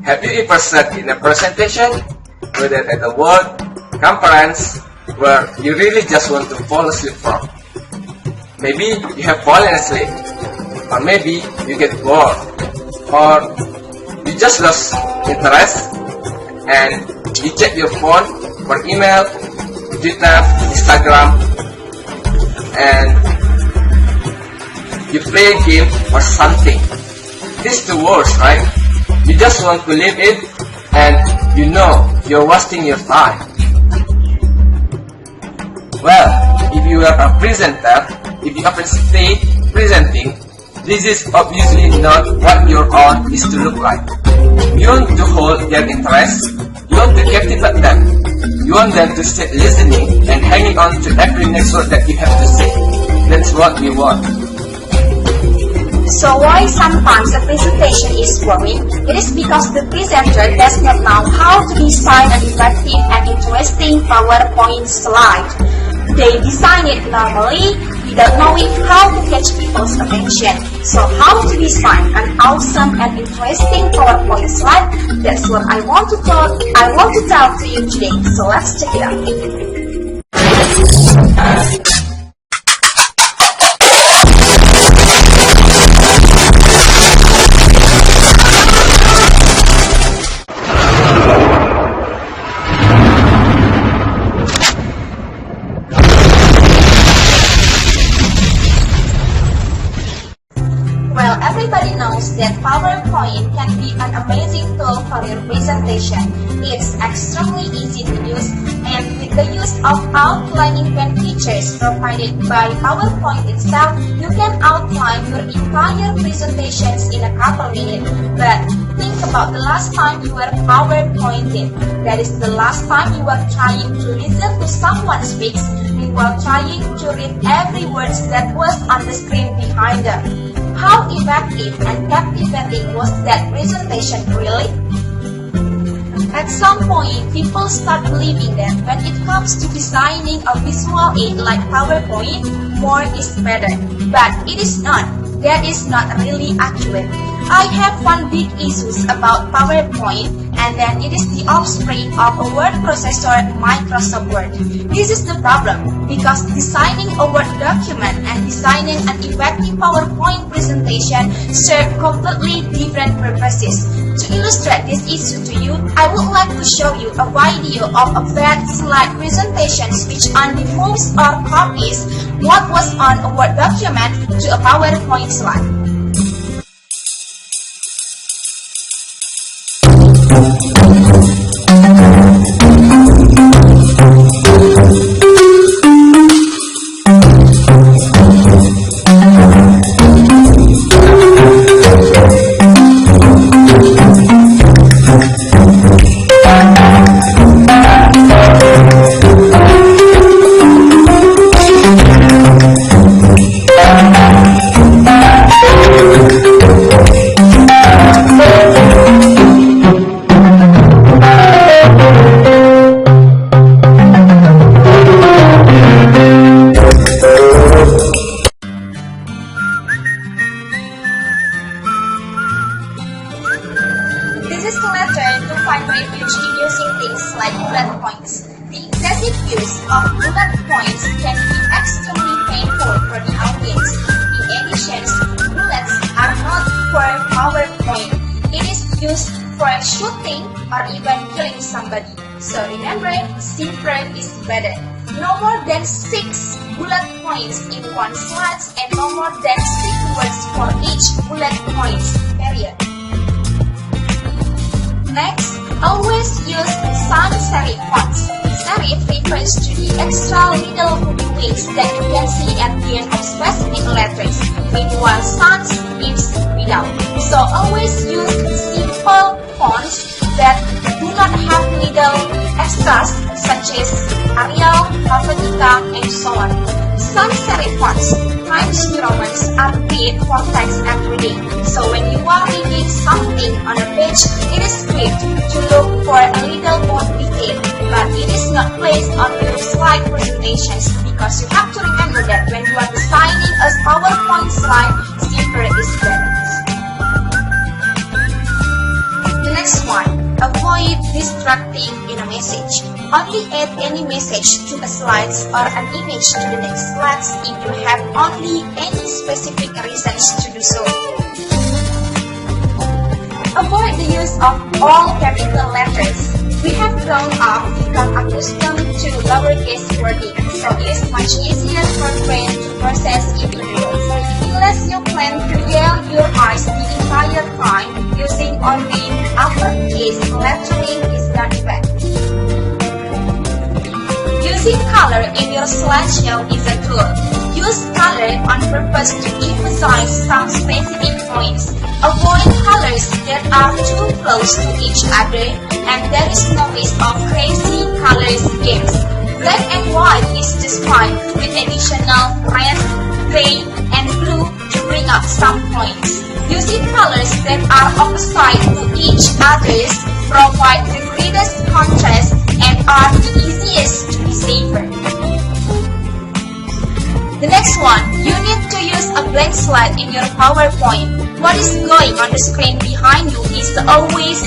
Have you ever sat in a presentation, whether at a work, conference, where you really just want to fall asleep from? Maybe you have fallen asleep, or maybe you get bored, or you just lost interest and you check your phone for email, Twitter, Instagram, and you play a game or something. This is the worst, right? You just want to leave it and you know you're wasting your time. Well, if you are a presenter, if you appreciate presenting, this is obviously not what your own is to look like. You want to hold their interest, you want to captivate them, you want them to stay listening and hanging on to every next word that you have to say. That's what we want. So why sometimes a presentation is boring? It is because the presenter does not know how to design an effective and interesting PowerPoint slide. They design it normally without knowing how to catch people's attention. So how to design an awesome and interesting PowerPoint slide? That's what I want to tell to you today. So let's check it out. Well, everybody knows that PowerPoint can be an amazing tool for your presentation. It's extremely easy to use, and with the use of outlining pen features provided by PowerPoint itself, you can outline your entire presentations in a couple minutes. But think about the last time you were PowerPointed. That is the last time you were trying to listen to someone speak, while trying to read every word that was on the screen behind them. How effective and captivating was that presentation really? At some point, people start believing that when it comes to designing a visual aid like PowerPoint, more is better. But it is not. That is not really accurate. I have one big issue about PowerPoint, and then it is the offspring of a word processor, Microsoft Word. This is the problem, because designing a Word document and designing an effective PowerPoint presentation serve completely different purposes. To illustrate this issue to you, I would like to show you a video of a bad slide presentation which only moves or copies what was on a Word document to a PowerPoint slide. This is the letter to find refuge in using things like bullet points. The excessive use of bullet points can be extremely painful for the audience. In addition, bullets are not for PowerPoint. It is used for shooting or even killing somebody. So remember, simpler is better. No more than 6 bullet points in one slide and no more than 6 words for each bullet points, period. Next, always use sans serif fonts. Serif refers to the extra little moving wings that you can see at the end of specific letters, meanwhile sans is without. So always use simple fonts that do not have little extras such as Arial, Helvetica, and so on. Sans serif fonts, Times New Romans, are great for text and reading. So when you are reading something on a page, it is great to look for a little more detail, but it is not placed on your slide presentations because you have to remember that when you are designing a PowerPoint slide, simpler is better. The next one, message. Only add any message to a slide or an image to the next slide if you have only any specific reasons to do so. Avoid the use of all capital letters. We have grown up become accustomed to lowercase wording, so it is much easier for brain to process it in words. Unless you plan to yell your eyes the entire time, using only uppercase lettering is not effective. Using color in your slideshow is a tool. Use color on purpose to emphasize some specific points. Avoid colors that are too close to each other, and there is no risk of crazy colors games. Black and white is just fine, with additional red, gray, and blue to bring up some points. Using colors that are opposite to each other provide the greatest contrast and are the easiest to decipher. The next one, you need to use a blank slide in your PowerPoint. What is going on the screen behind you is always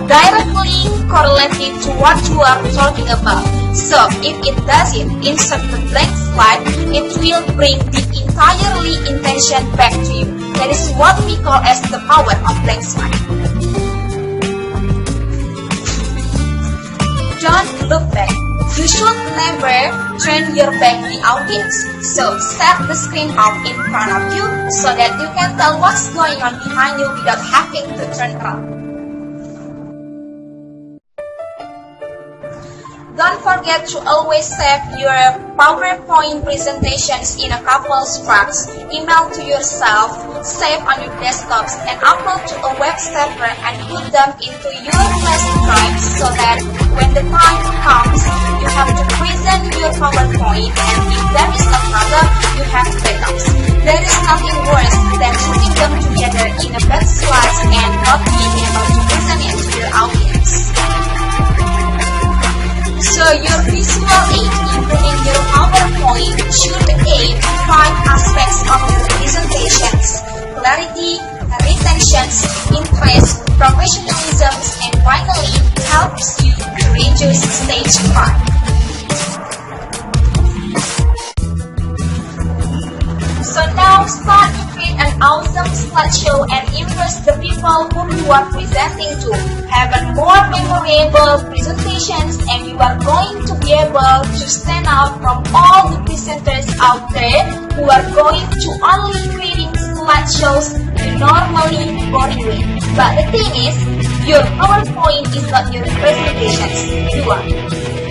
directly correlated to what you are talking about. So, if it doesn't insert the blank slide, it will bring the entirely intention back to you. That is what we call as the power of blank slide. Don't look back. You should never turn your back to the audience. So set the screen up in front of you so that you can tell what's going on behind you without having to turn around. Don't forget to always save your PowerPoint presentations in a couple tracks, email to yourself, save on your desktops, and upload to a web server and put them into your flash drive so that when the time comes, you have to present your PowerPoint, and if there is a problem, you have backups. There is nothing worse than putting them together in a bad slide and not being able to present it to your audience. So your visual aid, including your PowerPoint, should aid 5 aspects of your presentations: clarity, retention, interest, professionalism, and finally, helps you to reduce stage fright. So now start to create an awesome slideshow and impress the people whom you are presenting to. Have a more memorable presentations, and you are going to be able to stand out from all the presenters out there who are going to only creating slideshows the normally boring way. But the thing is, your PowerPoint is not your presentations. You are.